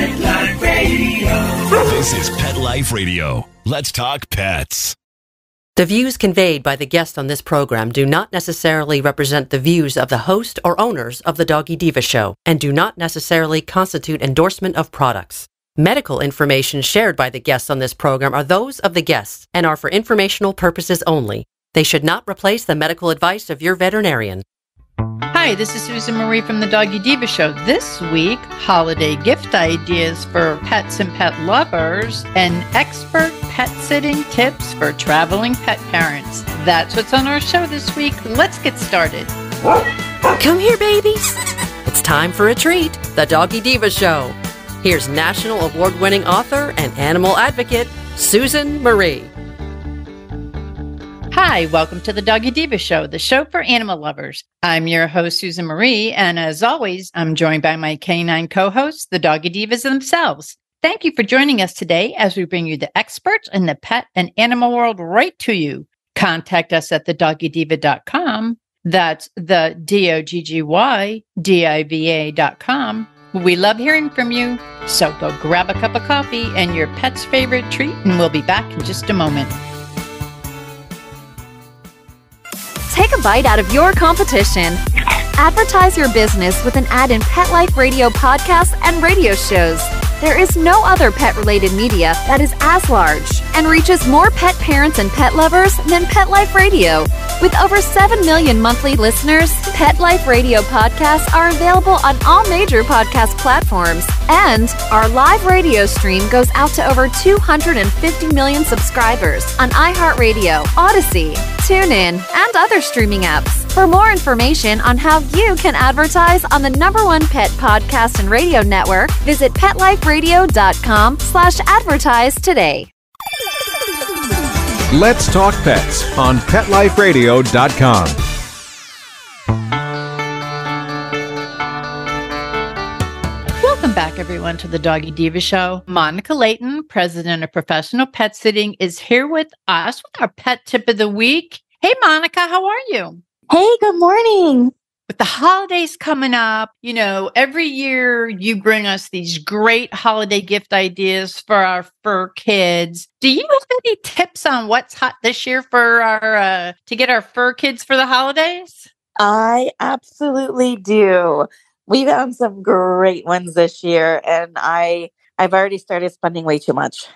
Pet Life Radio. This is Pet Life Radio. Let's talk pets. The views conveyed by the guests on this program do not necessarily represent the views of the host or owners of the Doggy Diva Show and do not necessarily constitute endorsement of products. Medical information shared by the guests on this program are those of the guests and are for informational purposes only. They should not replace the medical advice of your veterinarian. Hi, this is Susan Marie from the Doggy Diva Show. This week, holiday gift ideas for pets and pet lovers, and expert pet sitting tips for traveling pet parents. That's what's on our show this week. Let's get started. Come here, babies. It's time for a treat, the Doggy Diva Show. Here's national award-winning author and animal advocate, Susan Marie. Hi, welcome to the Doggy Diva Show, the show for animal lovers. I'm your host, Susan Marie, and as always, I'm joined by my canine co-hosts, the Doggy Divas themselves. Thank you for joining us today as we bring you the experts in the pet and animal world right to you. Contact us at thedoggydiva.com. That's the DOGGYDIVA.com. We love hearing from you, so go grab a cup of coffee and your pet's favorite treat, and we'll be back in just a moment. Take a bite out of your competition. Advertise your business with an ad in Pet Life Radio podcasts and radio shows. There is no other pet-related media that is as large and reaches more pet parents and pet lovers than Pet Life Radio. With over 7 million monthly listeners, Pet Life Radio podcasts are available on all major podcast platforms. And our live radio stream goes out to over 250 million subscribers on iHeartRadio, Odyssey, TuneIn, and other streaming apps. For more information on how you can advertise on the #1 pet podcast and radio network, visit PetLifeRadio.com/advertise today. Let's Talk Pets on PetLifeRadio.com. Welcome back, everyone, to the Doggy Diva Show. Monica Leighton, president of Professional Pet Sitting, is here with us with our pet tip of the week. Hey, Monica, how are you? Hey, good morning. With the holidays coming up, you know, every year you bring us these great holiday gift ideas for our fur kids. Do you have any tips on what's hot this year for our to get our fur kids for the holidays? I absolutely do. We found some great ones this year, and I've already started spending way too much.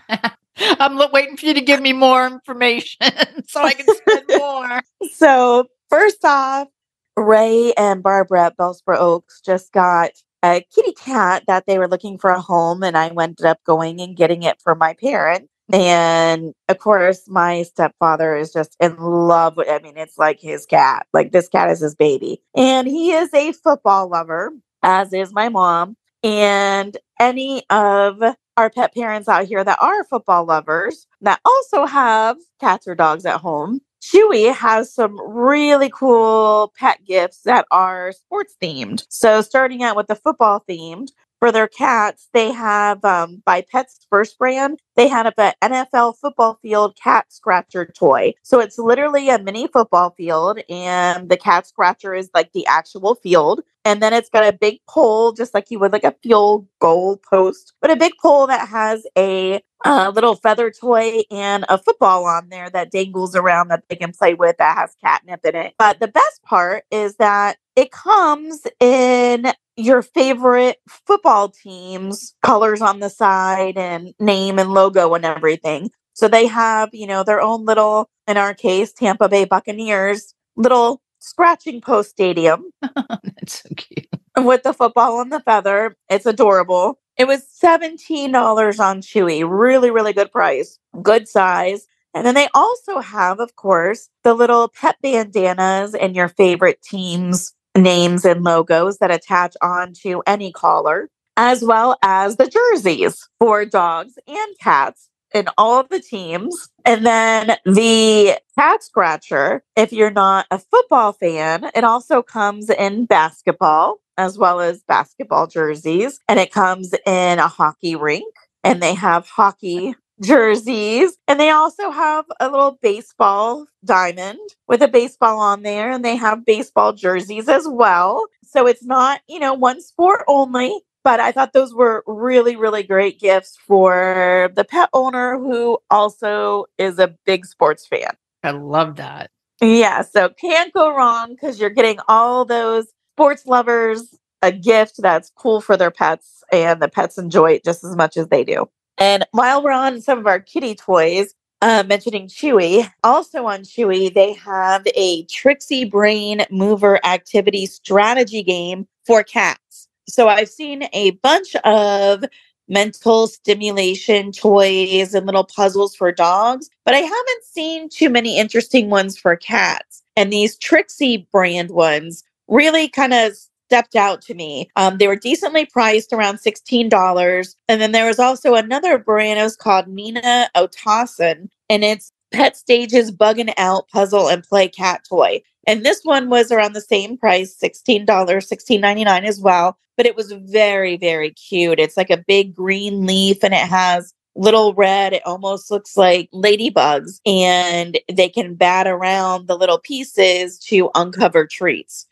I'm waiting for you to give me more information so I can spend more. So first off, Ray and Barbara at Bellsborough Oaks just got a kitty cat that they were looking for a home, and I ended up going and getting it for my parents. And of course, my stepfather is just in love with, it's like his cat. Like, this cat is his baby. And he is a football lover, as is my mom. And any of our pet parents out here that are football lovers that also have cats or dogs at home, Chewy has some really cool pet gifts that are sports themed. So starting out with the football themed, for their cats, they have, by Pets First brand, they had an NFL football field cat scratcher toy. So it's literally a mini football field, and the cat scratcher is like the actual field. And then it's got a big pole, just like you would like a field goal post, but a big pole that has a little feather toy and a football on there that dangles around that they can play with that has catnip in it. But the best part is that it comes in your favorite football team's colors on the side and name and logo and everything. So they have, their own little, in our case, Tampa Bay Buccaneers, little scratching post stadium. That's so cute. With the football and the feather. It's adorable. It was $17 on Chewy. Really, really good price. Good size. And then they also have, of course, the little pet bandanas and your favorite team's names and logos that attach onto any collar, as well as the jerseys for dogs and cats in all of the teams. And then the cat scratcher, if you're not a football fan, it also comes in basketball as well as basketball jerseys. And it comes in a hockey rink, and they have hockey jerseys. And they also have a little baseball diamond with a baseball on there, and they have baseball jerseys as well. So it's not, one sport only. But I thought those were really, really great gifts for the pet owner who also is a big sports fan. I love that. Yeah, so can't go wrong because you're getting all those sports lovers a gift that's cool for their pets, and the pets enjoy it just as much as they do. And while we're on some of our kitty toys, mentioning Chewy, also on Chewy, they have a Trixie Brain Mover activity strategy game for cats. So I've seen a bunch of mental stimulation toys and little puzzles for dogs, but I haven't seen too many interesting ones for cats. And these Trixie brand ones really kind of stepped out to me. They were decently priced, around $16. And then there was also another brand. It was called Nina Otasan, and it's Pet Stage's Buggin' Out Puzzle and Play Cat Toy. And this one was around the same price, $16, $16.99 as well. But it was very, very cute. It's like a big green leaf, and it has little red. It almost looks like ladybugs, and they can bat around the little pieces to uncover treats.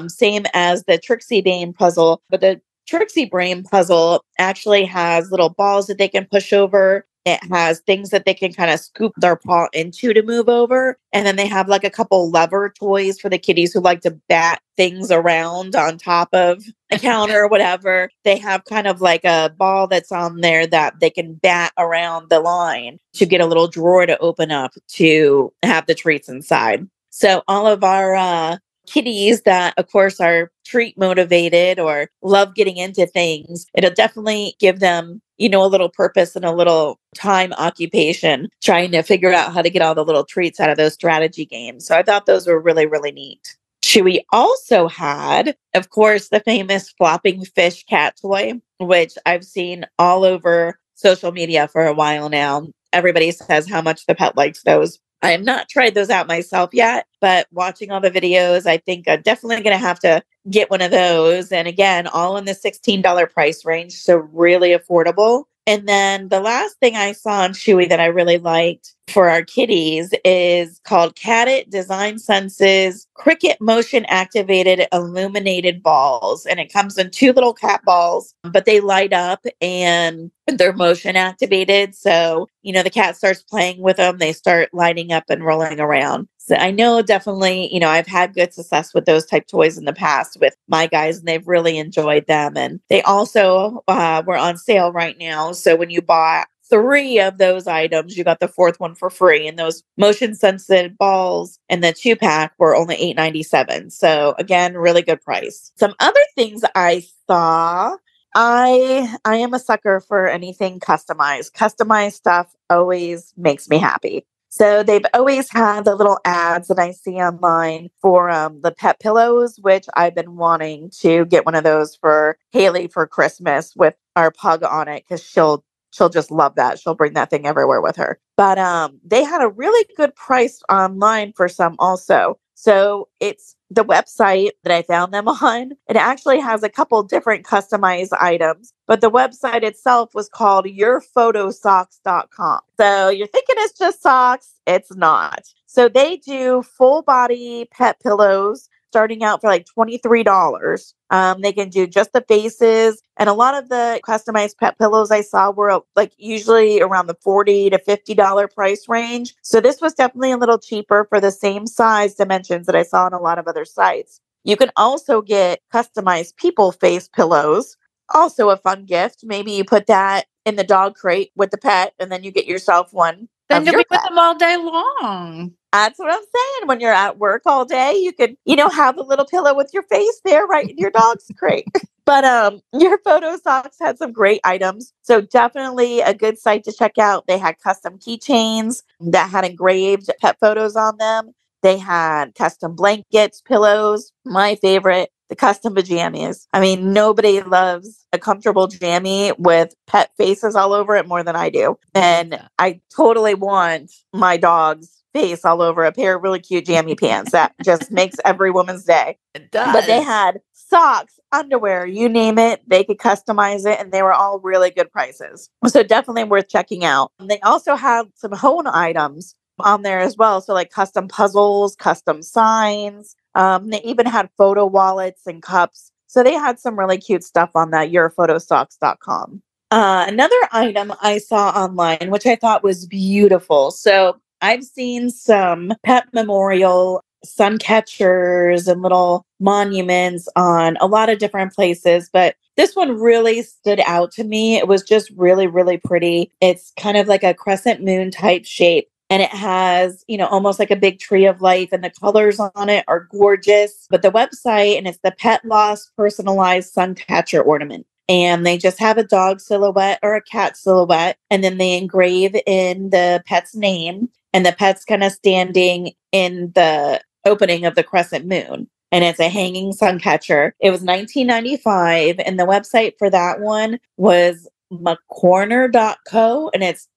Same as the Trixie Brain puzzle, but the Trixie Brain puzzle actually has little balls that they can push over. It has things that they can kind of scoop their paw into to move over. And then they have like a couple lever toys for the kitties who like to bat things around on top of a counter or whatever. They have kind of like a ball that's on there that they can bat around the line to get a little drawer to open up to have the treats inside. So all of our kitties that, of course, are treat motivated or love getting into things, it'll definitely give them, a little purpose and a little time occupation trying to figure out how to get all the little treats out of those strategy games. So I thought those were really, really neat. Chewy also had, of course, the famous flopping fish cat toy, which I've seen all over social media for a while now. Everybody says how much the pet likes those. I have not tried those out myself yet, but watching all the videos, I think I'm definitely going to have to get one of those. And again, all in the $16 price range, so really affordable. And then the last thing I saw on Chewy that I really liked for our kitties is called Cat Design Senses Cricket Motion Activated Illuminated Balls. And it comes in 2 little cat balls, but they light up and they're motion activated. So, the cat starts playing with them. They start lighting up and rolling around. So I know definitely, I've had good success with those type toys in the past with my guys, and they've really enjoyed them. And they also were on sale right now. So when you bought 3 of those items, you got the 4th one for free. And those motion sensitive balls and the 2-pack were only $8.97. So again, really good price. Some other things I saw. I am a sucker for anything customized. Customized stuff always makes me happy. So they've always had the little ads that I see online for the pet pillows, which I've been wanting to get one of those for Haley for Christmas with our pug on it, because she'll just love that. She'll bring that thing everywhere with her. But they had a really good price online for some also. So it's the website that I found them on. It actually has a couple different customized items, but the website itself was called yourphotosocks.com. So you're thinking it's just socks. It's not. So they do full body pet pillows starting out for like $23. They can do just the faces. And a lot of the customized pet pillows I saw were like usually around the $40 to $50 price range. So this was definitely a little cheaper for the same size dimensions that I saw on a lot of other sites. You can also get customized people face pillows. Also a fun gift. Maybe you put that in the dog crate with the pet, and then you get yourself one. Then you'll be with them all day long. That's what I'm saying. When you're at work all day, you could, have a little pillow with your face there right in your dog's crate. But Your Photo Socks had some great items. So definitely a good site to check out. They had custom keychains that had engraved pet photos on them. They had custom blankets, pillows. My favorite, the custom pajamas. I mean, nobody loves a comfortable jammy with pet faces all over it more than I do. And I totally want my dog's face all over a pair of really cute jammy pants. That just makes every woman's day. It does. But they had socks, underwear, you name it. They could customize it, and they were all really good prices. So definitely worth checking out. They also have some home items on there as well. So like custom puzzles, custom signs. They even had photo wallets and cups. So they had some really cute stuff on that, yourphotostocks.com. Another item I saw online, which I thought was beautiful. So I've seen some pet memorial sun catchers and little monuments on a lot of different places, but this one really stood out to me. It was just really, really pretty. It's kind of like a crescent moon type shape. And it has, almost like a big tree of life, and the colors on it are gorgeous. But the website, and it's the Pet Loss Personalized Sun Catcher Ornament. And they just have a dog silhouette or a cat silhouette. And then they engrave in the pet's name, and the pet's kind of standing in the opening of the crescent moon. And it's a hanging sun catcher. It was $19.95. And the website for that one was macorner.co. And it's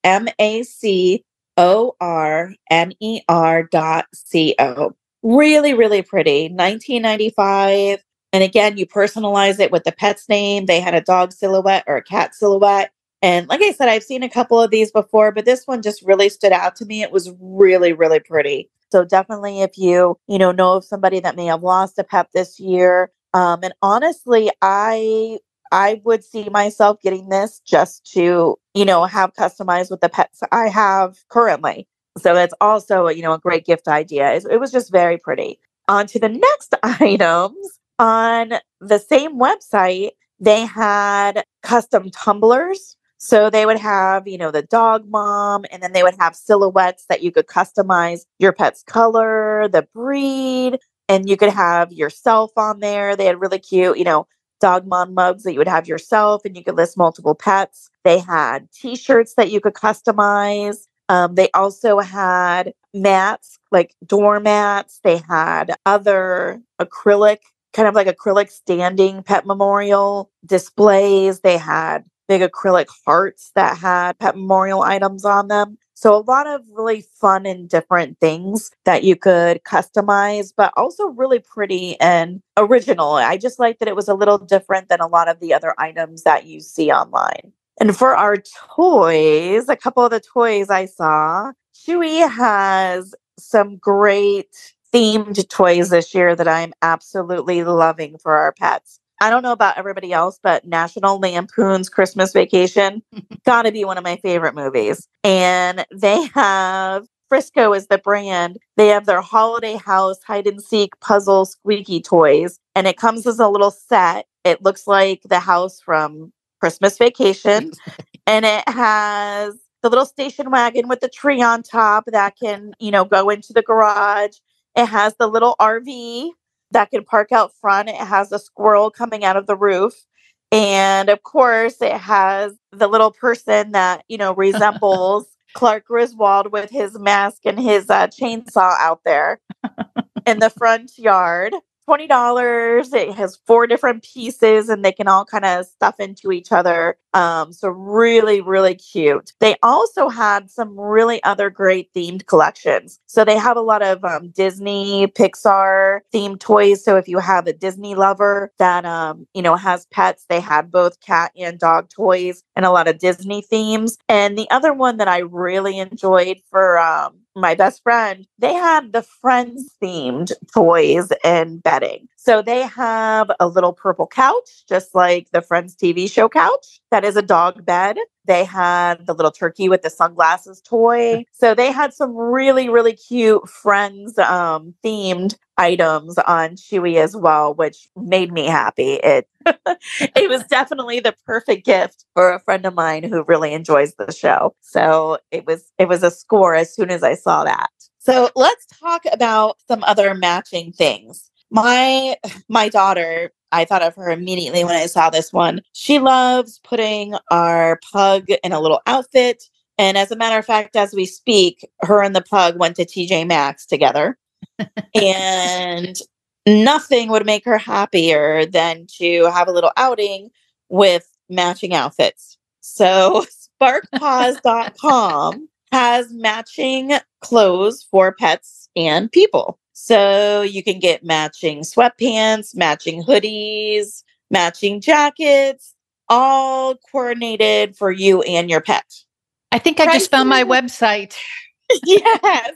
MACORNER.co. Really, really pretty. $19.95. And again, you personalize it with the pet's name. They had a dog silhouette or a cat silhouette. And like I said, I've seen a couple of these before, but this one just really stood out to me. It was really, really pretty. So definitely if you know of somebody that may have lost a pet this year. And honestly, I would see myself getting this just to, have customized with the pets I have currently. So that's also, a great gift idea. It was just very pretty. On to the next items. On the same website, they had custom tumblers. So they would have, the dog mom, and then they would have silhouettes that you could customize your pet's color, the breed, and you could have yourself on there. They had really cute, dog mom mugs that you would have yourself, and you could list multiple pets. They had t-shirts that you could customize. They also had mats, like doormats. They had other acrylic, kind of like acrylic standing pet memorial displays. They had big acrylic hearts that had pet memorial items on them. So a lot of really fun and different things that you could customize, but also really pretty and original. I just like that it was a little different than a lot of the other items that you see online. And for our toys, a couple of the toys I saw, Chewy has some great themed toys this year that I'm absolutely loving for our pets. I don't know about everybody else, but National Lampoon's Christmas Vacation, gotta be one of my favorite movies. And they have, Frisco is the brand, they have their holiday house hide and seek puzzle squeaky toys. And it comes as a little set. It looks like the house from Christmas Vacation. And it has the little station wagon with the tree on top that can, go into the garage. It has the little RV that can park out front. It has a squirrel coming out of the roof. And of course, it has the little person that, resembles Clark Griswold with his mask and his chainsaw out there in the front yard. $20. It has 4 different pieces and they can all kind of stuff into each other. So really, really cute. They also had some really other great themed collections. So they have a lot of Disney, Pixar themed toys. So if you have a Disney lover that, has pets, they had both cat and dog toys and a lot of Disney themes. And the other one that I really enjoyed for, my best friend, they had the Friends themed toys and bedding. So they have a little purple couch, just like the Friends TV show couch. That is a dog bed. They had the little turkey with the sunglasses toy. So they had some really, really cute Friends themed items on Chewy as well, which made me happy. It it was definitely the perfect gift for a friend of mine who really enjoys the show. So it was a score as soon as I saw that. So let's talk about some other matching things. My daughter, I thought of her immediately when I saw this one. She loves putting our pug in a little outfit. And as a matter of fact, as we speak, her and the pug went to TJ Maxx together. And nothing would make her happier than to have a little outing with matching outfits. So sparkpaws.com has matching clothes for pets and people. So you can get matching sweatpants, matching hoodies, matching jackets, all coordinated for you and your pet. I think I just found my website. Yes.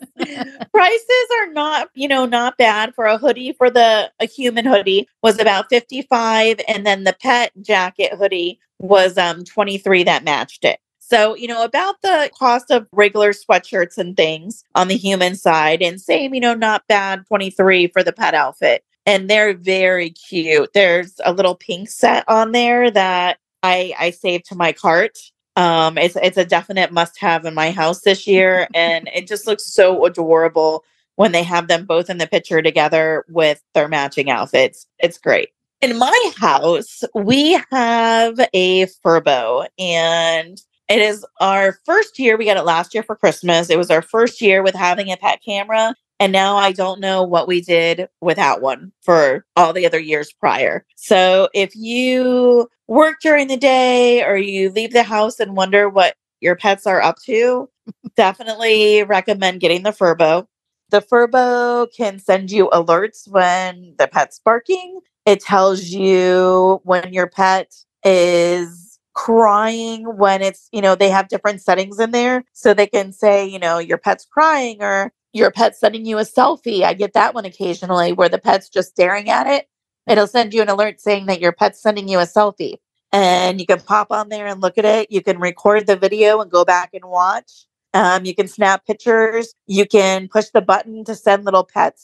Prices are not, not bad for a hoodie. For a human hoodie was about 55, and then the pet jacket hoodie was 23 that matched it. So, about the cost of regular sweatshirts and things on the human side, and same, not bad 23 for the pet outfit. And they're very cute. There's a little pink set on there that I saved to my cart. It's a definite must have in my house this year, and it just looks so adorable when they have them both in the picture together with their matching outfits. It's great. In my house, we have a Furbo, and it is our first year. We got it last year for Christmas. It was our first year with having a pet camera. And now I don't know what we did without one for all the other years prior. So if you work during the day or you leave the house and wonder what your pets are up to, definitely recommend getting the Furbo. The Furbo can send you alerts when the pet's barking. It tells you when your pet is crying, when it's, they have different settings in there. So they can say, your pet's crying, or your pet's sending you a selfie. I get that one occasionally where the pet's just staring at it. It'll send you an alert saying that your pet's sending you a selfie. And you can pop on there and look at it. You can record the video and go back and watch. You can snap pictures. You can push the button to send little pet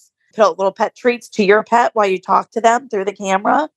treats to your pet while you talk to them through the camera.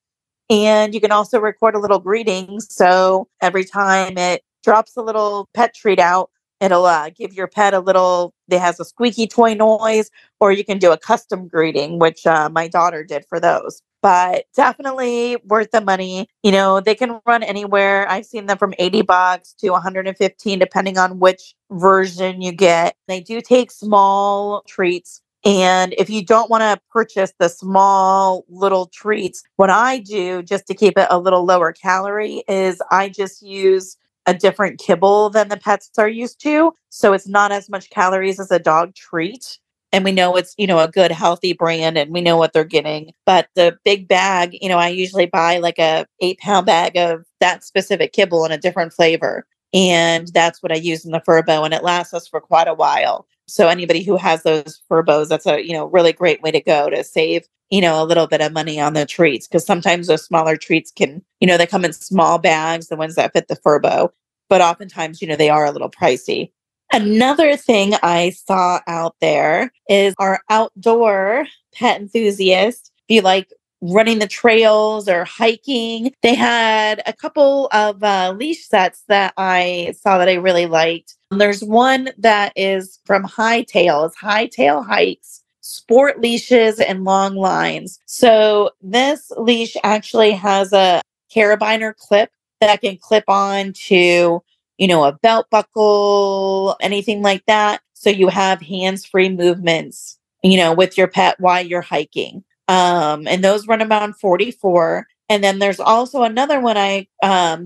And you can also record a little greeting. So every time it drops a little pet treat out, it'll give your pet it has a squeaky toy noise, or you can do a custom greeting, which my daughter did for those. But definitely worth the money. They can run anywhere. I've seen them from $80 to $115, depending on which version you get. They do take small treats. And if you don't want to purchase the small little treats, what I do just to keep it a little lower calorie is I just use a different kibble than the pets are used to. So it's not as much calories as a dog treat. And we know it's, a good healthy brand, and we know what they're getting. But the big bag, I usually buy like a 8-pound bag of that specific kibble in a different flavor. And that's what I use in the Furbo, and it lasts us for quite a while. So anybody who has those Furbos, that's a, really great way to go to save, a little bit of money on the treats. Because sometimes those smaller treats can, they come in small bags, the ones that fit the Furbo. But oftentimes, they are a little pricey. Another thing I saw out there is our outdoor pet enthusiasts. If you like running the trails or hiking, they had a couple of leash sets that I saw that I really liked. There's one that is from Hightail. It's Hightail Hikes, sport leashes and long lines. So this leash actually has a carabiner clip that can clip on to, a belt buckle, anything like that. So you have hands-free movements, with your pet while you're hiking. And those run around 44. And then there's also another one I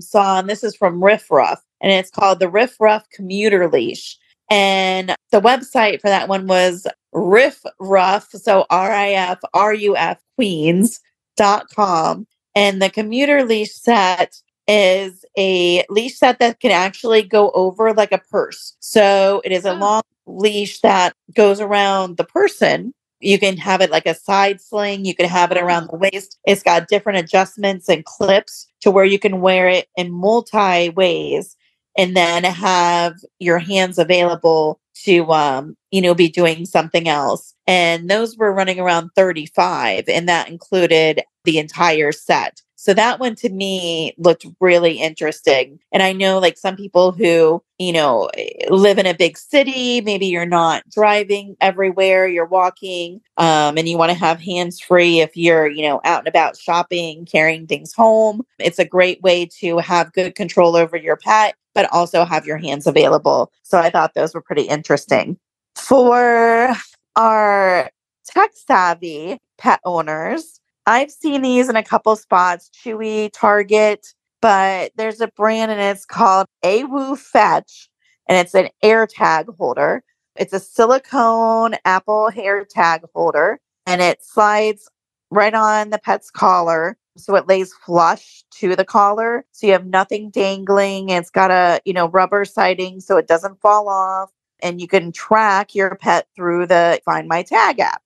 saw, and this is from Riff Ruff, and it's called the Riff Ruff Commuter Leash. And the website for that one was Riff Ruff, so RIFRUF Queens.com. And the commuter leash set is a leash set that can actually go over like a purse. So it is a long leash that goes around the person. You can have it like a side sling. You can have it around the waist. It's got different adjustments and clips to where you can wear it in multi ways, and then have your hands available to, be doing something else. And those were running around 35, and that included the entire set. So that one to me looked really interesting. And I know like some people who, live in a big city, maybe you're not driving everywhere, you're walking, and you want to have hands free if you're, out and about shopping, carrying things home. It's a great way to have good control over your pet, but also have your hands available. So I thought those were pretty interesting. For our tech savvy pet owners, I've seen these in a couple spots, Chewy, Target, but there's a brand and it's called AWOO Fetch, and it's an air tag holder. It's a silicone Apple hair tag holder, and it slides right on the pet's collar. So it lays flush to the collar. So you have nothing dangling. It's got a, rubber siding so it doesn't fall off. and you can track your pet through the Find My Tag app.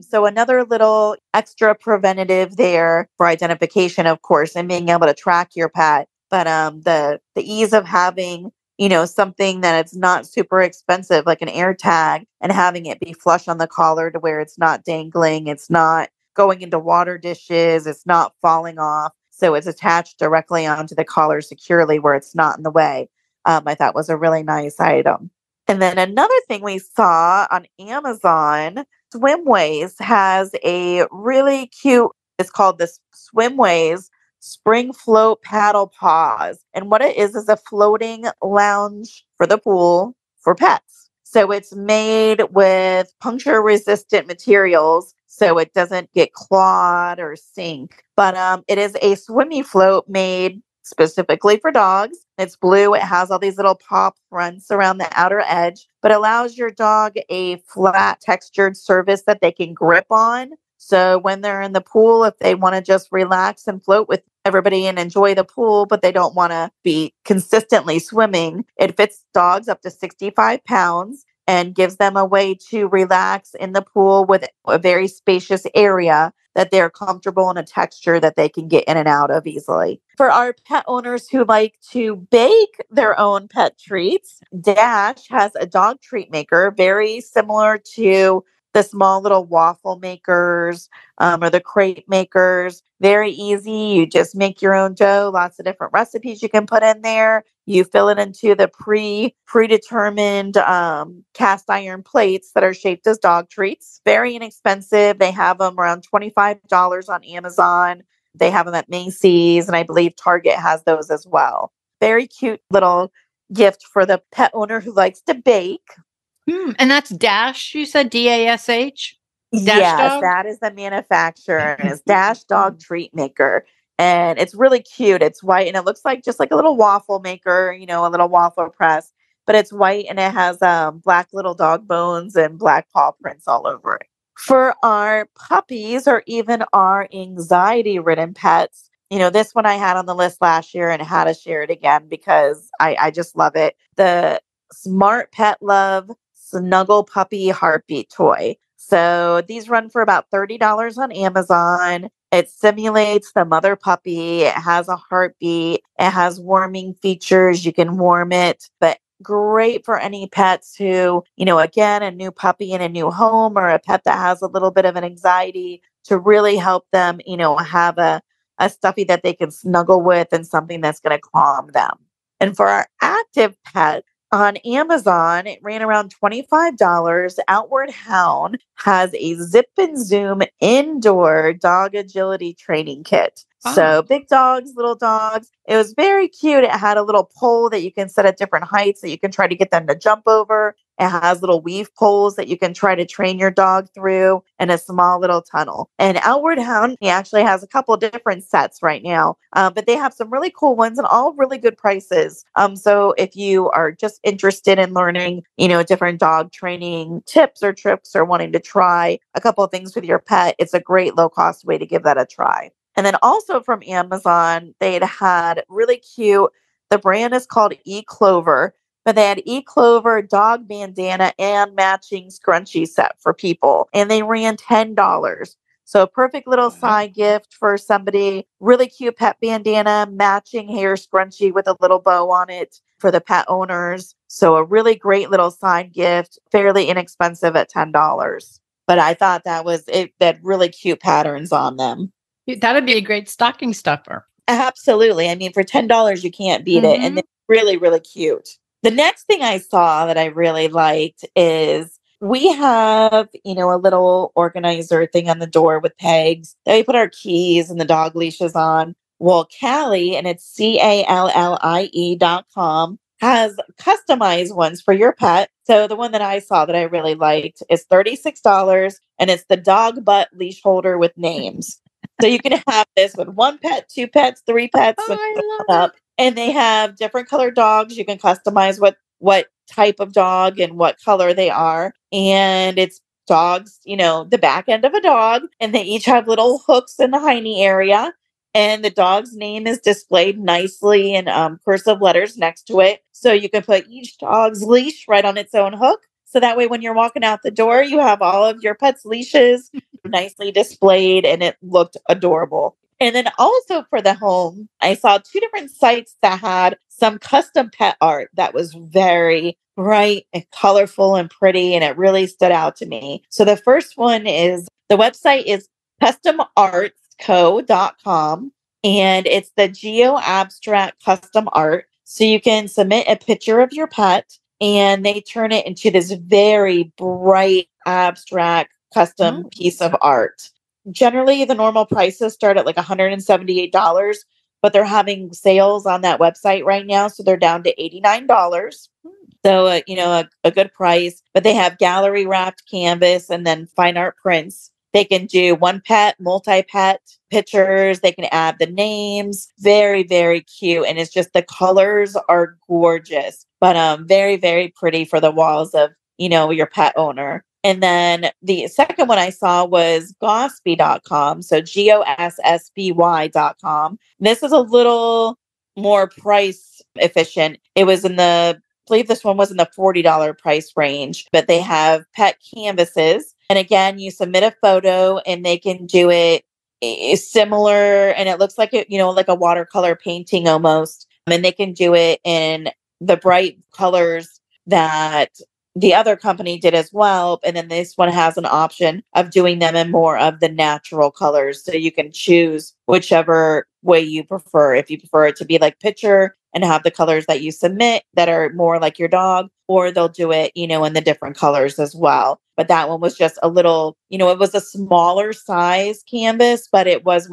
So another little extra preventative there for identification, of course, and being able to track your pet. But the ease of having, something that it's not super expensive, like an air tag, and having it be flush on the collar to where it's not dangling, it's not going into water dishes, it's not falling off. So it's attached directly onto the collar securely where it's not in the way. I thought was a really nice item. And then another thing we saw on Amazon, Swimways has a really cute, it's called the Swimways Spring Float Paddle Paws. And what it is a floating lounge for the pool for pets. So it's made with puncture resistant materials so it doesn't get clawed or sink. But it is a swimmy float made specifically for dogs. It's blue. It has all these little paw fronts around the outer edge, but allows your dog a flat textured surface that they can grip on. So when they're in the pool, if they want to just relax and float with everybody and enjoy the pool, but they don't want to be consistently swimming, it fits dogs up to 65 pounds and gives them a way to relax in the pool with a very spacious area that they're comfortable in, a texture that they can get in and out of easily. For our pet owners who like to bake their own pet treats, Dash has a dog treat maker very similar to the small little waffle makers or the crate makers. Very easy. You just make your own dough. Lots of different recipes you can put in there. You fill it into the predetermined cast iron plates that are shaped as dog treats. Very inexpensive. They have them around $25 on Amazon. They have them at Macy's, and I believe Target has those as well. Very cute little gift for the pet owner who likes to bake. And that's Dash, you said Dash? Yes, Dog? that is the manufacturer, and it's Dash Dog Treat Maker. And it's really cute. It's white and it looks like just like a little waffle maker, a little waffle press, but it's white and it has black little dog bones and black paw prints all over it. For our puppies or even our anxiety ridden pets, this one I had on the list last year and had to share it again because I just love it. The Smart Pet Love Snuggle Puppy Heartbeat Toy. So these run for about $30 on Amazon. It simulates the mother puppy. It has a heartbeat. It has warming features. You can warm it, but great for any pets who, again, a new puppy in a new home or a pet that has a little bit of an anxiety to really help them, have a stuffy that they can snuggle with and something that's going to calm them. And for our active pet, on Amazon, it ran around $25. Outward Hound has a zip and zoom indoor dog agility training kit. So big dogs, little dogs. It was very cute. It had a little pole that you can set at different heights that you can try to get them to jump over. It has little weave poles that you can try to train your dog through and a small little tunnel. And Outward Hound, he actually has a couple different sets right now, but they have some really cool ones and all really good prices. So if you are just interested in learning, different dog training tips or tricks or wanting to try a couple of things with your pet, it's a great low cost way to give that a try. And then also from Amazon, they'd had really cute, the brand is called eClover, but they had eClover dog bandana and matching scrunchie set for people. And they ran $10. So a perfect little side gift for somebody. Really cute pet bandana, matching hair scrunchie with a little bow on it for the pet owners. So a really great little side gift, fairly inexpensive at $10. But I thought that was it, that really cute patterns on them. That'd be a great stocking stuffer. Absolutely. I mean, for $10, you can't beat it. And they're really, really cute. The next thing I saw that I really liked is we have, a little organizer thing on the door with pegs that we put our keys and the dog leashes on. Well, Callie, and it's CALLIE.com, has customized ones for your pet. So the one that I saw that I really liked is $36, and it's the dog butt leash holder with names. So you can have this with one pet, two pets, three pets, and they have different colored dogs. You can customize what type of dog and what color they are. And it's dogs, the back end of a dog, and they each have little hooks in the hiney area. and the dog's name is displayed nicely in cursive letters next to it. So you can put each dog's leash right on its own hook. So that way, when you're walking out the door, you have all of your pet's leashes nicely displayed, and it looked adorable. And then also for the home, I saw two different sites that had some custom pet art that was very bright and colorful and pretty, and it really stood out to me. So the first one is, the website is customartsco.com, and it's the Geo Abstract Custom Art. So you can submit a picture of your pet, and they turn it into this very bright, abstract, custom piece of art. Generally, the normal prices start at like $178, but they're having sales on that website right now. So they're down to $89. So, a good price, but they have gallery wrapped canvas and then fine art prints. They can do one pet, multi-pet pictures. They can add the names. Very, very cute. And it's just, the colors are gorgeous, but very, very pretty for the walls of, your pet owner. And then the second one I saw was gossby.com. So GOSSBY.com. This is a little more price efficient. It was I believe this one was in the $40 price range, but they have pet canvases. And again, you submit a photo and they can do it similar. And it looks like like a watercolor painting almost. And they can do it in the bright colors that the other company did as well. And then this one has an option of doing them in more of the natural colors. So you can choose whichever way you prefer. If you prefer it to be like picture and have the colors that you submit that are more like your dog, or they'll do it, in the different colors as well. But that one was just a little, it was a smaller size canvas, but it was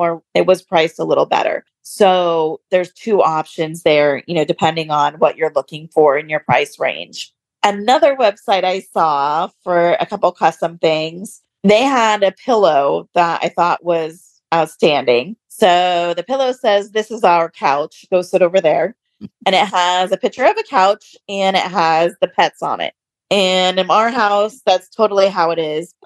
priced a little better. So there's two options there, depending on what you're looking for in your price range. Another website I saw for a couple custom things, they had a pillow that I thought was outstanding. So the pillow says, "This is our couch. Go sit over there." And it has a picture of a couch and it has the pets on it. And in our house, that's totally how it is.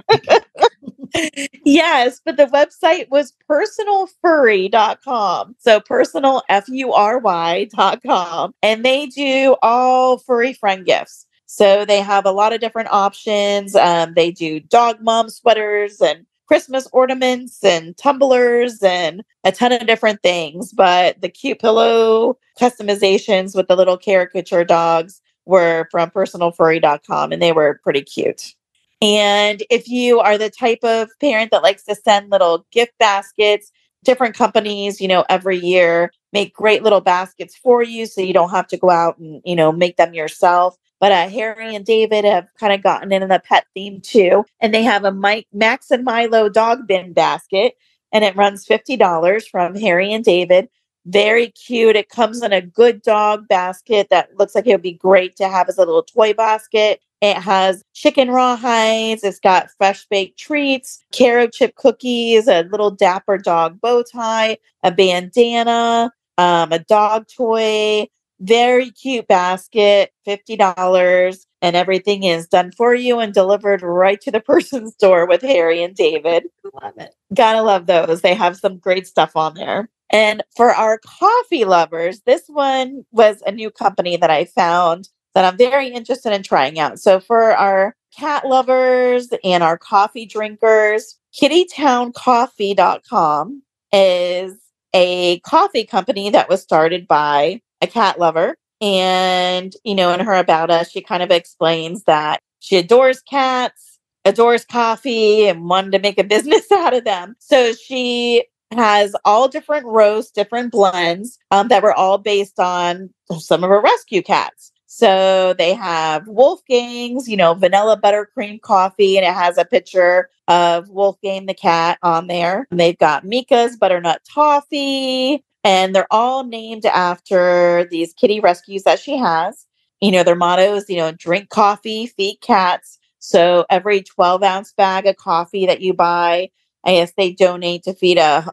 Yes, but the website was personalfurry.com. So personal, FURY.com. And they do all furry friend gifts. So they have a lot of different options. They do dog mom sweaters and Christmas ornaments and tumblers and a ton of different things. But the cute pillow customizations with the little caricature dogs were from personalfurry.com, and they were pretty cute. And if you are the type of parent that likes to send little gift baskets, different companies, every year make great little baskets for you, so you don't have to go out and, make them yourself. But Harry and David have kind of gotten into the pet theme too. And they have a Max and Milo dog bin basket, and it runs $50 from Harry and David. Very cute. It comes in a good dog basket that looks like it would be great to have as a little toy basket. It has chicken rawhides. It's got fresh baked treats, Caro chip cookies, a little dapper dog bow tie, a bandana, a dog toy. Very cute basket, $50, and everything is done for you and delivered right to the person's door with Harry and David. Love it. Gotta love those. They have some great stuff on there. And for our coffee lovers, this one was a new company that I found that I'm very interested in trying out. So for our cat lovers and our coffee drinkers, kittytowncoffee.com is a coffee company that was started by a cat lover. And, in her About Us, she kind of explains that she adores cats, adores coffee, and wanted to make a business out of them. So she has all different roasts, different blends that were all based on some of her rescue cats. So they have Wolfgang's, vanilla buttercream coffee, and it has a picture of Wolfgang the cat on there. And they've got Mika's butternut toffee, and they're all named after these kitty rescues that she has. Their motto is, drink coffee, feed cats. So every 12-ounce bag of coffee that you buy, I guess they donate to feed a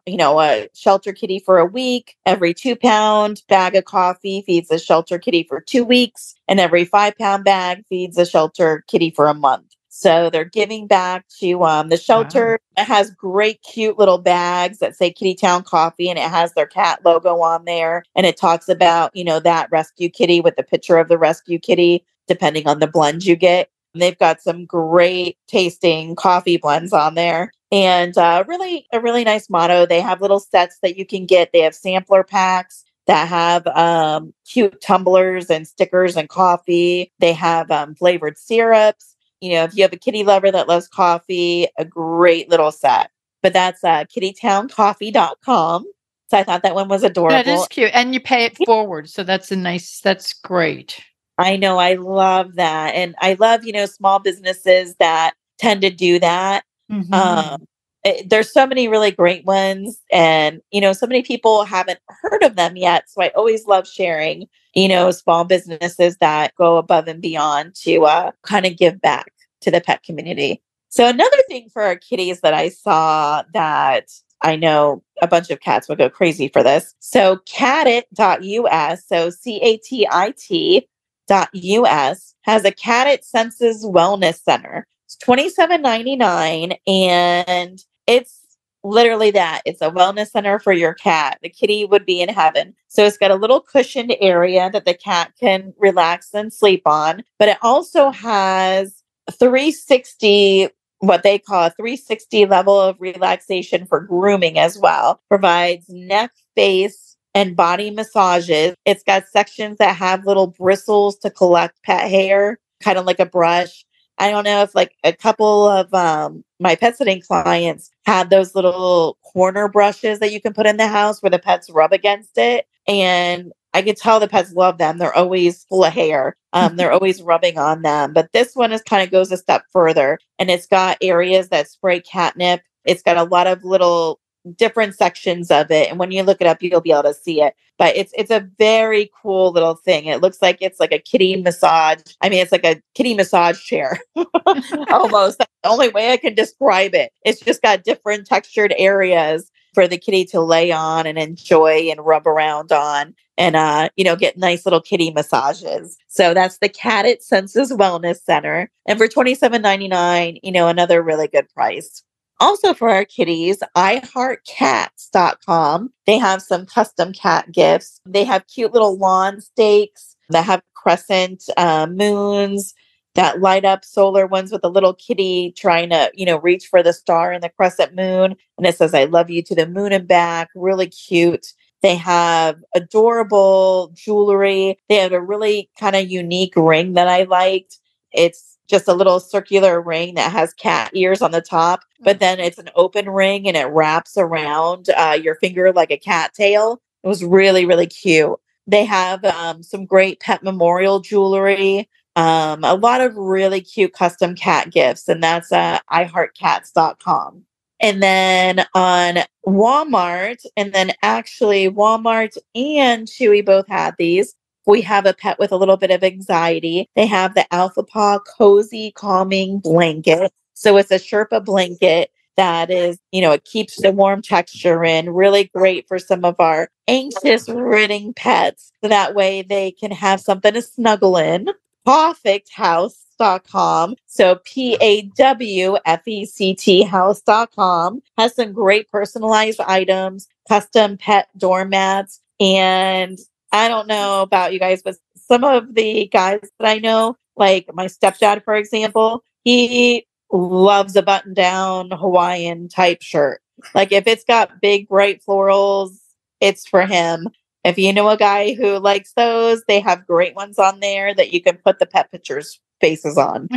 shelter kitty for a week. Every 2-pound bag of coffee feeds a shelter kitty for 2 weeks. And every 5-pound bag feeds a shelter kitty for a month. So they're giving back to the shelter. It has great, cute little bags that say Kitty Town Coffee, and it has their cat logo on there. And it talks about, that rescue kitty with the picture of the rescue kitty, depending on the blend you get. And they've got some great tasting coffee blends on there. And really, a really nice motto. They have little sets that you can get. They have sampler packs that have cute tumblers and stickers and coffee. They have flavored syrups. If you have a kitty lover that loves coffee, a great little set. But that's kittytowncoffee.com. So I thought that one was adorable. That is cute. And you pay it forward. So that's great. I know. I love that. And I love, small businesses that tend to do that. Mm-hmm. There's so many really great ones. And, so many people haven't heard of them yet. So I always love sharing, small businesses that go above and beyond to kind of give back to the pet community. So another thing for our kitties that I saw that I know a bunch of cats would go crazy for this. So catit.us, so CATIT.us has a Catit Senses Wellness Center. It's $27.99, and it's literally that. It's a wellness center for your cat. The kitty would be in heaven. So it's got a little cushioned area that the cat can relax and sleep on, but it also has 360, what they call a 360 level of relaxation for grooming as well. Provides neck, face, and body massages. It's got sections that have little bristles to collect pet hair, kind of like a brush. I don't know if like a couple of my pet sitting clients had those little corner brushes that you can put in the house where the pets rub against it. And I could tell the pets love them. They're always full of hair. They're always rubbing on them. But this one is kind of goes a step further. And it's got areas that spray catnip. It's got a lot of little different sections of it. And when you look it up, you'll be able to see it. But it's a very cool little thing. It looks like it's like a kitty massage. I mean, it's like a kitty massage chair. Almost. That's the only way I can describe it. It's just got different textured areas for the kitty to lay on and enjoy and rub around on and, get nice little kitty massages. So that's the Catit Senses Wellness Center. And for $27.99, another really good price. Also for our kitties, iHeartCats.com. They have some custom cat gifts. They have cute little lawn stakes that have crescent moons that light up solar ones with a little kitty trying to, reach for the star in the crescent moon. And it says, I love you to the moon and back. Really cute. They have adorable jewelry. They have a really kind of unique ring that I liked. It's just a little circular ring that has cat ears on the top, but then it's an open ring and it wraps around your finger like a cat tail. It was really, really cute. They have some great pet memorial jewelry, a lot of really cute custom cat gifts, and that's iHeartCats.com. And then on Walmart, and then actually Walmart and Chewy both had these. We have a pet with a little bit of anxiety. They have the Alpha Paw Cozy Calming Blanket. So it's a Sherpa blanket that is, it keeps the warm texture in. Really great for some of our anxious ridden pets. So that way they can have something to snuggle in. Pawfecthouse.com. So PAWFECT house.com has some great personalized items, custom pet doormats, and I don't know about you guys, but some of the guys that I know, like my stepdad, for example, he loves a button down Hawaiian type shirt. Like if it's got big, bright florals, it's for him. If you know a guy who likes those, they have great ones on there that you can put the pet pictures faces on.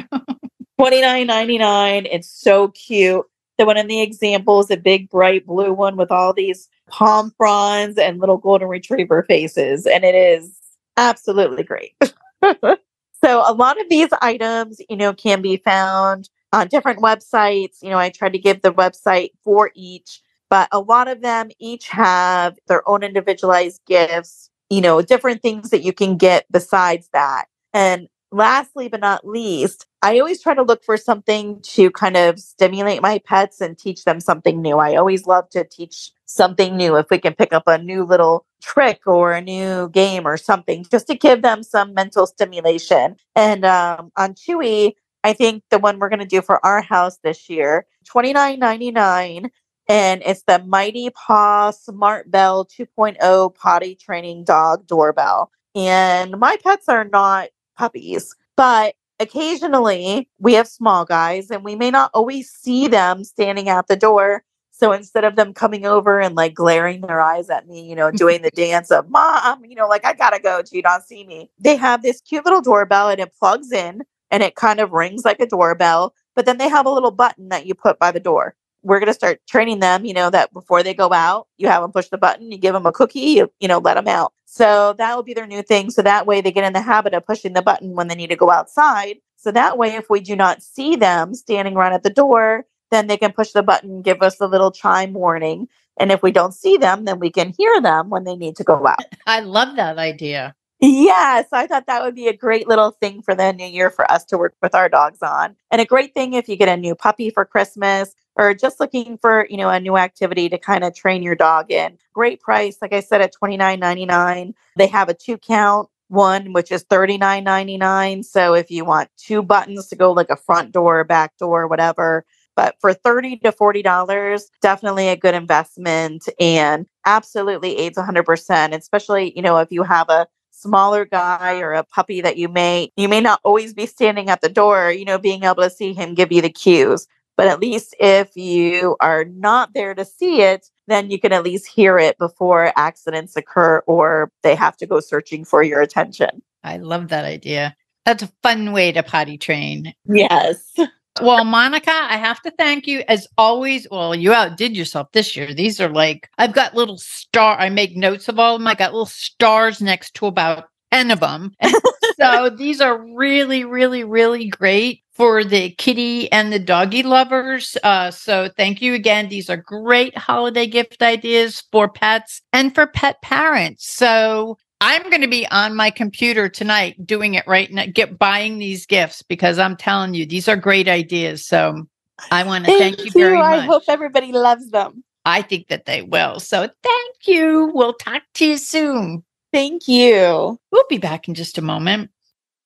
$29.99. It's so cute. The one in the example is a big, bright blue one with all these palm fronds and little golden retriever faces. And it is absolutely great. So a lot of these items, can be found on different websites. I tried to give the website for each, but a lot of them each have their own individualized gifts, different things that you can get besides that. And lastly, but not least, I always try to look for something to kind of stimulate my pets and teach them something new. I always love to teach something new. If we can pick up a new little trick or a new game or something, just to give them some mental stimulation. And on Chewy, I think the one we're going to do for our house this year, $29.99. And it's the Mighty Paw Smart Bell 2.0 potty training dog doorbell. And my pets are not puppies, but occasionally we have small guys and we may not always see them standing at the door. So instead of them coming over and like glaring their eyes at me, doing the dance of mom, like I gotta go, do you not see me? They have this cute little doorbell and it plugs in and it kind of rings like a doorbell. But then they have a little button that you put by the door. We're going to start training them, that before they go out, you have them push the button, you give them a cookie, let them out. So that will be their new thing. So that way they get in the habit of pushing the button when they need to go outside. So that way, if we do not see them standing right at the door, then they can push the button, give us a little chime warning. And if we don't see them, then we can hear them when they need to go out. I love that idea. Yes, I thought that would be a great little thing for the new year for us to work with our dogs on. And a great thing if you get a new puppy for Christmas or just looking for, a new activity to kind of train your dog in. Great price, like I said, at $29.99. They have a 2-count one, which is $39.99. So if you want 2 buttons to go like a front door, back door, whatever. But for $30 to $40, definitely a good investment and absolutely aids 100%, especially, if you have a smaller guy or a puppy that you may not always be standing at the door, being able to see him give you the cues. But at least if you are not there to see it, then you can at least hear it before accidents occur or they have to go searching for your attention. I love that idea. That's a fun way to potty train. Yes. Well, Monica, I have to thank you as always. Well, you outdid yourself this year. These are like, I've got little I make notes of all of them. I got little stars next to about 10 of them. And so these are really, really, really great for the kitty and the doggy lovers. So thank you again. These are great holiday gift ideas for pets and for pet parents. So I'm going to be on my computer tonight doing it right now, buying these gifts because I'm telling you, these are great ideas. So I want to thank you very much. I hope everybody loves them. I think that they will. So thank you. We'll talk to you soon. Thank you. We'll be back in just a moment.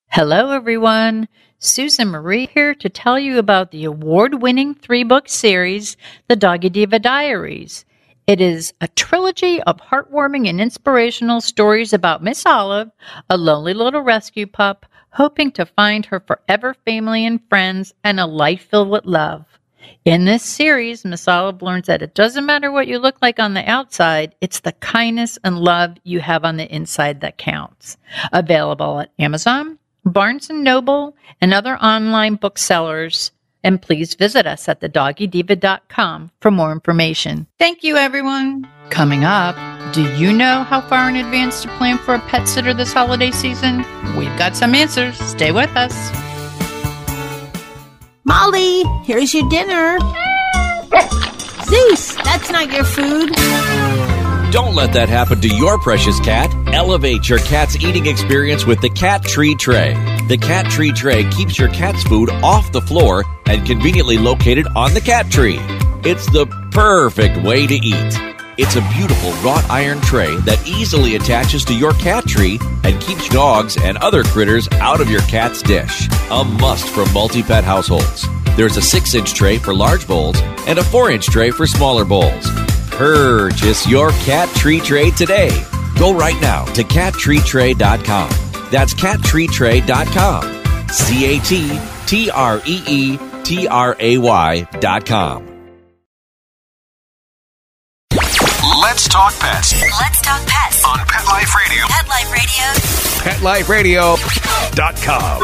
Hello, everyone. Susan Marie here to tell you about the award-winning 3-book series, The Doggy Diva Diaries. It is a trilogy of heartwarming and inspirational stories about Miss Olive, a lonely little rescue pup, hoping to find her forever family and friends and a life filled with love. In this series, Miss Olive learns that it doesn't matter what you look like on the outside, it's the kindness and love you have on the inside that counts. Available at Amazon, Barnes & Noble, and other online booksellers. And please visit us at thedoggydiva.com for more information. Thank you, everyone. Coming up, do you know how far in advance to plan for a pet sitter this holiday season? We've got some answers. Stay with us. Molly, here's your dinner. Zeus, that's not your food. Don't let that happen to your precious cat. Elevate your cat's eating experience with the Cat Tree Tray. The Cat Tree Tray keeps your cat's food off the floor and conveniently located on the cat tree. It's the perfect way to eat. It's a beautiful wrought iron tray that easily attaches to your cat tree and keeps dogs and other critters out of your cat's dish. A must for multi-pet households. There's a 6-inch tray for large bowls and a 4-inch tray for smaller bowls. Purchase your Cat Tree Tray today. Go right now to cattreetray.com. That's cattreetray.com. cattreetray.com. Let's talk pets. Let's talk pets On Pet Life Radio. Pet Life Radio. PetLifeRadio.com.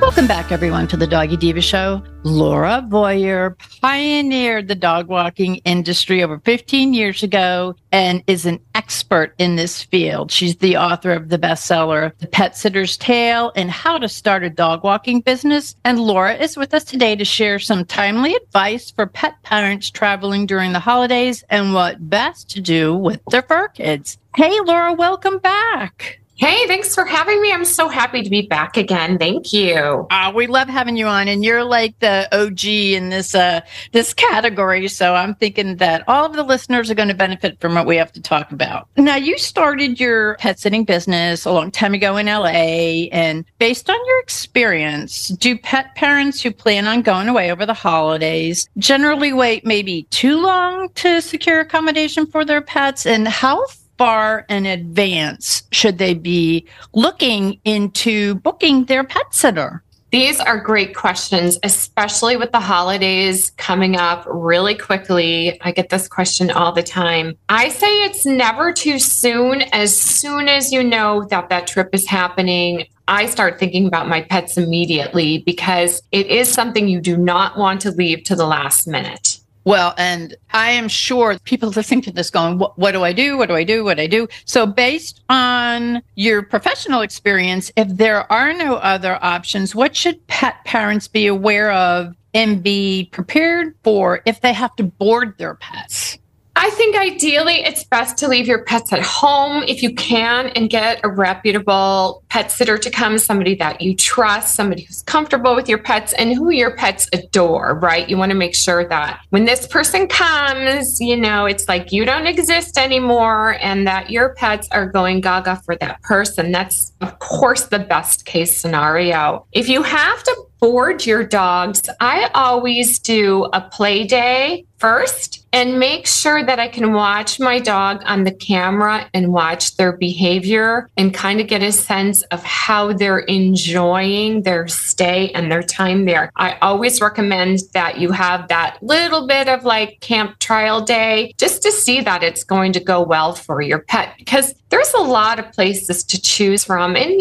Welcome back, everyone, to the Doggy Diva Show. Laura Vorreyer pioneered the dog walking industry over 15 years ago and is an expert in this field. She's the author of the bestseller, The Pet Sitter's Tale and How to Start a Dog Walking Business. And Laura is with us today to share some timely advice for pet parents traveling during the holidays and what best to do with their fur kids. Hey, Laura, welcome back. Hey, thanks for having me. I'm so happy to be back again. Thank you. We love having you on, and you're like the OG in this category. So I'm thinking that all of the listeners are going to benefit from what we have to talk about. Now, you started your pet sitting business a long time ago in LA, and based on your experience, do pet parents who plan on going away over the holidays generally wait maybe too long to secure accommodation for their pets? And how far in advance should they be looking into booking their pet sitter? These are great questions, especially with the holidays coming up really quickly. I get this question all the time. I say it's never too soon. As soon as you know that trip is happening, I start thinking about my pets immediately, because it is something you do not want to leave to the last minute. Well, and I am sure people listening to this going, what do I do? What do I do? What do I do? So based on your professional experience, if there are no other options, what should pet parents be aware of and be prepared for if they have to board their pets? I think ideally it's best to leave your pets at home if you can, and get a reputable pet sitter to come, somebody that you trust, somebody who's comfortable with your pets and who your pets adore, right? You want to make sure that when this person comes, it's like you don't exist anymore, and that your pets are going gaga for that person. That's, of course, the best case scenario. If you have to board your dogs, I always do a play day first and make sure that I can watch my dog on the camera and watch their behavior and kind of get a sense of how they're enjoying their stay and their time there. I always recommend that you have that little bit of like camp trial day just to see that it's going to go well for your pet, because there's a lot of places to choose from. And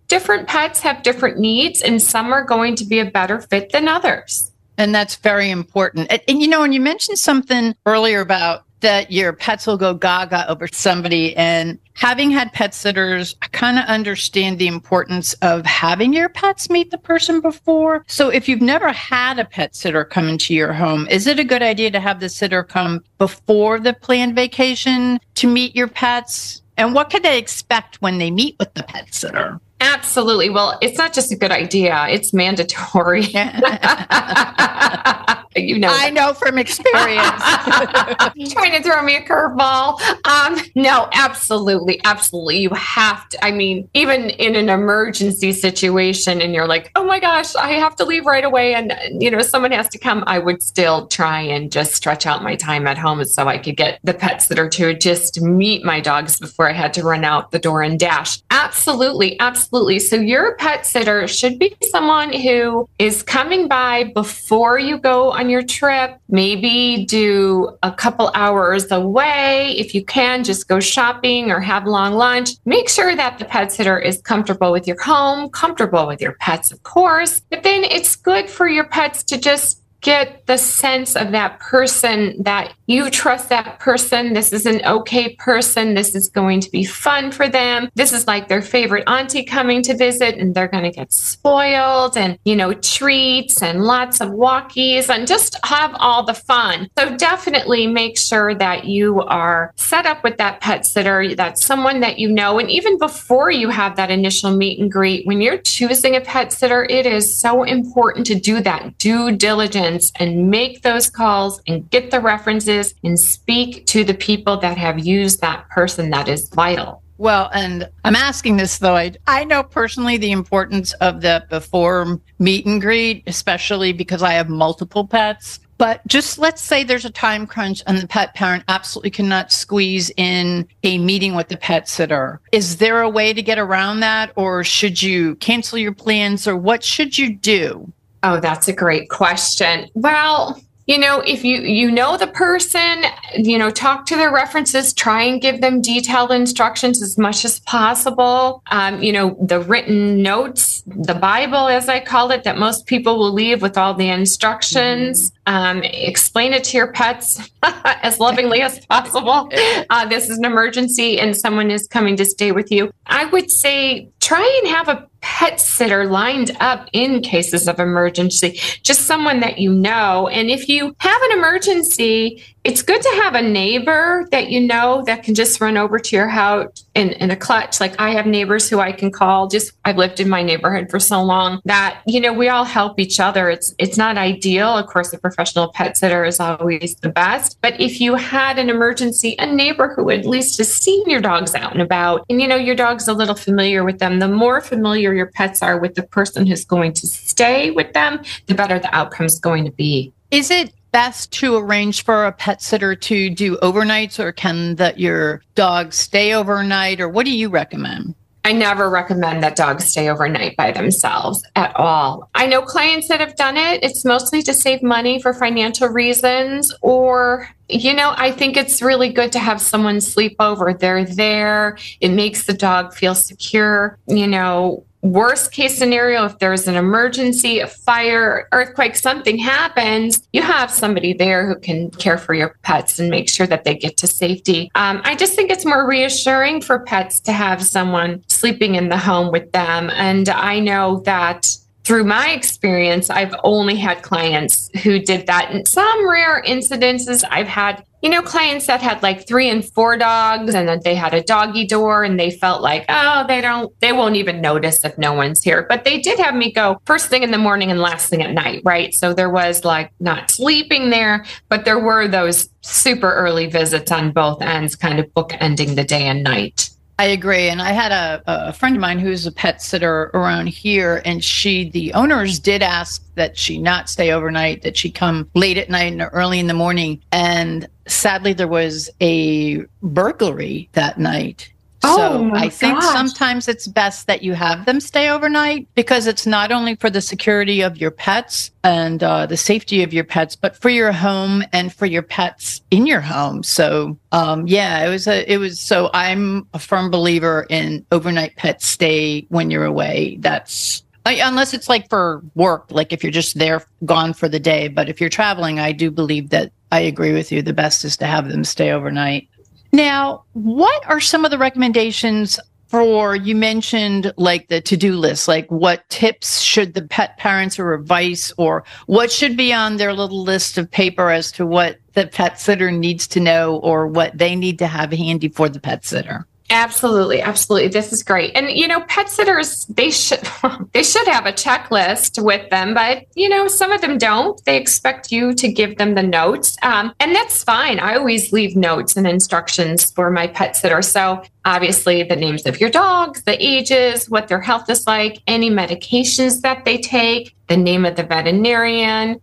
different pets have different needs, and some are going to be a better fit than others. And that's very important. And when you mentioned something earlier about that your pets will go gaga over somebody, and having had pet sitters, I kind of understand the importance of having your pets meet the person before. So if you've never had a pet sitter come into your home, is it a good idea to have the sitter come before the planned vacation to meet your pets? And what can they expect when they meet with the pet sitter? Absolutely. Well, it's not just a good idea, it's mandatory. I know from experience. Trying to throw me a curveball. No, absolutely. Absolutely. You have to. I mean, even in an emergency situation and you're like, oh my gosh, I have to leave right away, and, someone has to come, I would still try and just stretch out my time at home so I could get the pet sitter to just meet my dogs before I had to run out the door and dash. Absolutely. Absolutely. So your pet sitter should be someone who is coming by before you go on your trip. Maybe do a couple hours away. If you can, just go shopping or have long lunch. Make sure that the pet sitter is comfortable with your home, comfortable with your pets, of course. But then it's good for your pets to just get the sense of that person, that you trust that person. This is an okay person. This is going to be fun for them. This is like their favorite auntie coming to visit, and they're going to get spoiled and, treats and lots of walkies and just have all the fun. So definitely make sure that you are set up with that pet sitter. That's someone that you know. And even before you have that initial meet and greet, when you're choosing a pet sitter, it is so important to do that due diligence and make those calls and get the references and speak to the people that have used that person. That is vital. Well, and I'm asking this, though. I know personally the importance of the before meet and greet, especially because I have multiple pets. But just let's say there's a time crunch and the pet parent absolutely cannot squeeze in a meeting with the pet sitter. Is there a way to get around that, or should you cancel your plans, or what should you do? Oh, that's a great question. Well, if you know the person, talk to their references, try and give them detailed instructions as much as possible. The written notes, the Bible, as I call it, that most people will leave with all the instructions. Explain it to your pets as lovingly as possible. This is an emergency and someone is coming to stay with you. I would say try and have a pet sitter lined up in cases of emergency, just someone that you know. And if you have an emergency, it's good to have a neighbor that you know that can just run over to your house in a clutch. Like I have neighbors who I can call. I've lived in my neighborhood for so long that, we all help each other. It's not ideal. Of course, a professional pet sitter is always the best. But if you had an emergency, a neighbor who at least has seen your dogs out and about, and your dog's a little familiar with them, the more familiar your pets are with the person who's going to stay with them, the better the outcome is going to be. Is it best to arrange for a pet sitter to do overnights, or can your dog stay overnight, or what do you recommend? I never recommend that dogs stay overnight by themselves at all. I know clients that have done it. It's mostly to save money for financial reasons, or, I think it's really good to have someone sleep over. They're there. It makes the dog feel secure. Worst case scenario, if there's an emergency, a fire, earthquake, something happens, you have somebody there who can care for your pets and make sure that they get to safety. I just think it's more reassuring for pets to have someone sleeping in the home with them. And I know that through my experience, I've only had clients who did that. In some rare incidences, I've had clients that had like 3 and 4 dogs, and that they had a doggy door, and they felt like, they won't even notice if no one's here. But they did have me go first thing in the morning and last thing at night, right? So there was like not sleeping there, but there were those super early visits on both ends, kind of bookending the day and night. I agree. And I had a friend of mine who's a pet sitter around here, and the owners did ask that she not stay overnight, that she come late at night and early in the morning. And sadly, there was a burglary that night. So I think sometimes it's best that you have them stay overnight, because it's not only for the security of your pets and the safety of your pets, but for your home and for your pets in your home. So it was. So I'm a firm believer in overnight pet stay when you're away. Unless it's like for work, like if you're just there, gone for the day. But if you're traveling, I do believe that I agree with you. The best is to have them stay overnight. Now, what are some of the recommendations you mentioned like the to-do list, like what tips should the pet parents or advice, or what should be on their little list of paper as to what the pet sitter needs to know, or what they need to have handy for the pet sitter? Absolutely. Absolutely. This is great. And, pet sitters, they should have a checklist with them, but, some of them don't. They expect you to give them the notes. And that's fine. I always leave notes and instructions for my pet sitter. So obviously the names of your dogs, the ages, what their health is like, any medications that they take, the name of the veterinarian,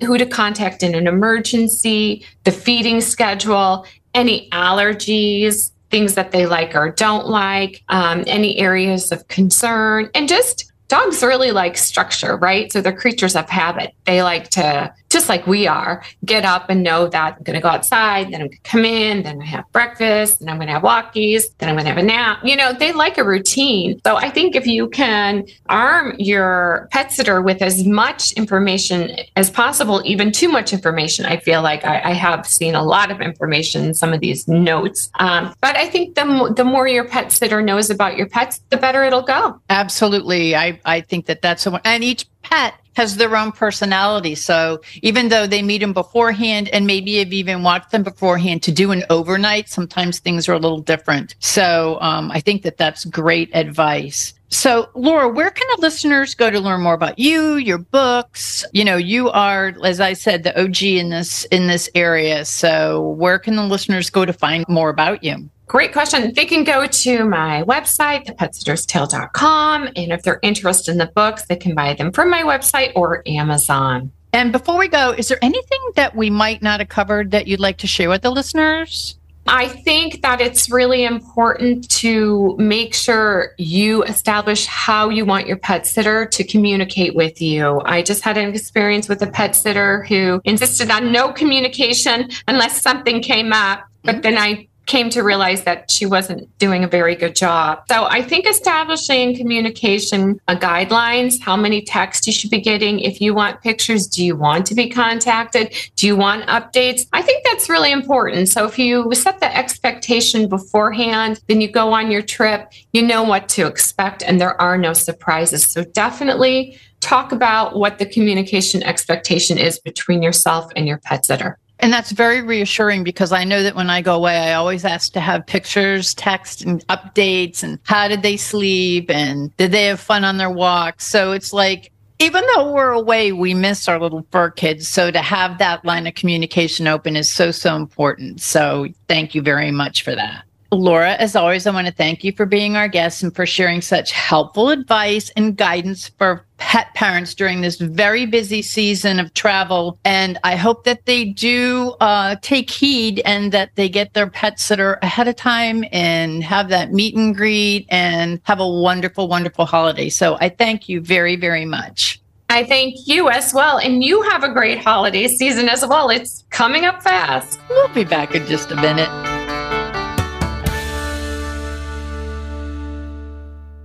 who to contact in an emergency, the feeding schedule, any allergies, things that they like or don't like, any areas of concern, and just dogs really like structure, right? So they're creatures of habit. They like to, just like we are, get up and know that I'm going to go outside, then I'm going to come in, then I have breakfast, then I'm going to have walkies, then I'm going to have a nap. They like a routine. So I think if you can arm your pet sitter with as much information as possible, even too much information, I feel like I have seen a lot of information in some of these notes. But I think the more your pet sitter knows about your pets, the better it'll go. Absolutely. I think that's and each pet has their own personality. So even though they meet them beforehand, and maybe have even watched them beforehand, to do an overnight, sometimes things are a little different. So I think that's great advice. So Laura, where can the listeners go to learn more about you, your books? You are, as I said, the OG in this area. So where can the listeners go to find more about you? Great question. They can go to my website, thepetsitterstale.com. And if they're interested in the books, they can buy them from my website or Amazon. And before we go, is there anything that we might not have covered that you'd like to share with the listeners? I think that it's really important to make sure you establish how you want your pet sitter to communicate with you. I just had an experience with a pet sitter who insisted on no communication unless something came up. But then I came to realize that she wasn't doing a very good job. So I think establishing communication guidelines, how many texts you should be getting, if you want pictures, do you want to be contacted? Do you want updates? I think that's really important. So if you set the expectation beforehand, then you go on your trip, you know what to expect, and there are no surprises. So definitely talk about what the communication expectation is between yourself and your pet sitter. And that's very reassuring because I know that when I go away, I always ask to have pictures, text, and updates, and how did they sleep, and did they have fun on their walks? So it's like, even though we're away, we miss our little fur kids. So to have that line of communication open is so, so important. So thank you very much for that. Laura, as always, I want to thank you for being our guest and for sharing such helpful advice and guidance for pet parents during this very busy season of travel. And I hope that they do take heed and that they get their pet sitter ahead of time and have that meet and greet and have a wonderful, wonderful holiday. So I thank you very, very much. I thank you as well. And you have a great holiday season as well. It's coming up fast. We'll be back in just a minute.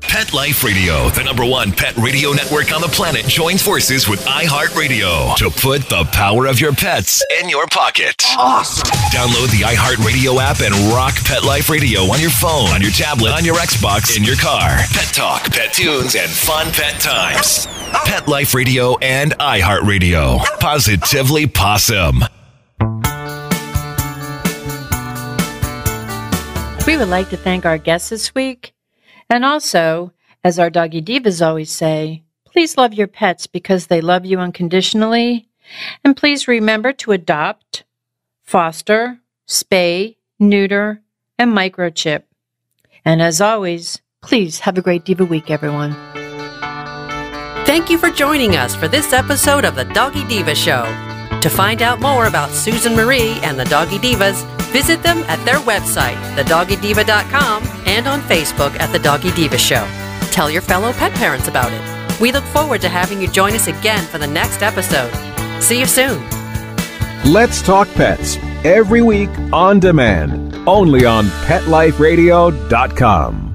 Pet Life Radio, the #1 pet radio network on the planet, joins forces with iHeartRadio to put the power of your pets in your pocket. Awesome. Download the iHeartRadio app and rock Pet Life Radio on your phone, on your tablet, on your Xbox, in your car. Pet talk, pet tunes, and fun pet times. Pet Life Radio and iHeartRadio. Positively Possum. We would like to thank our guests this week. And also, as our Doggy Divas always say, please love your pets because they love you unconditionally. And please remember to adopt, foster, spay, neuter, and microchip. And as always, please have a great Diva week, everyone. Thank you for joining us for this episode of the Doggy Diva Show. To find out more about Susan Marie and the Doggy Divas, visit them at their website, thedoggydiva.com, and on Facebook at The Doggy Diva Show. Tell your fellow pet parents about it. We look forward to having you join us again for the next episode. See you soon. Let's Talk Pets, every week on demand, only on PetLifeRadio.com.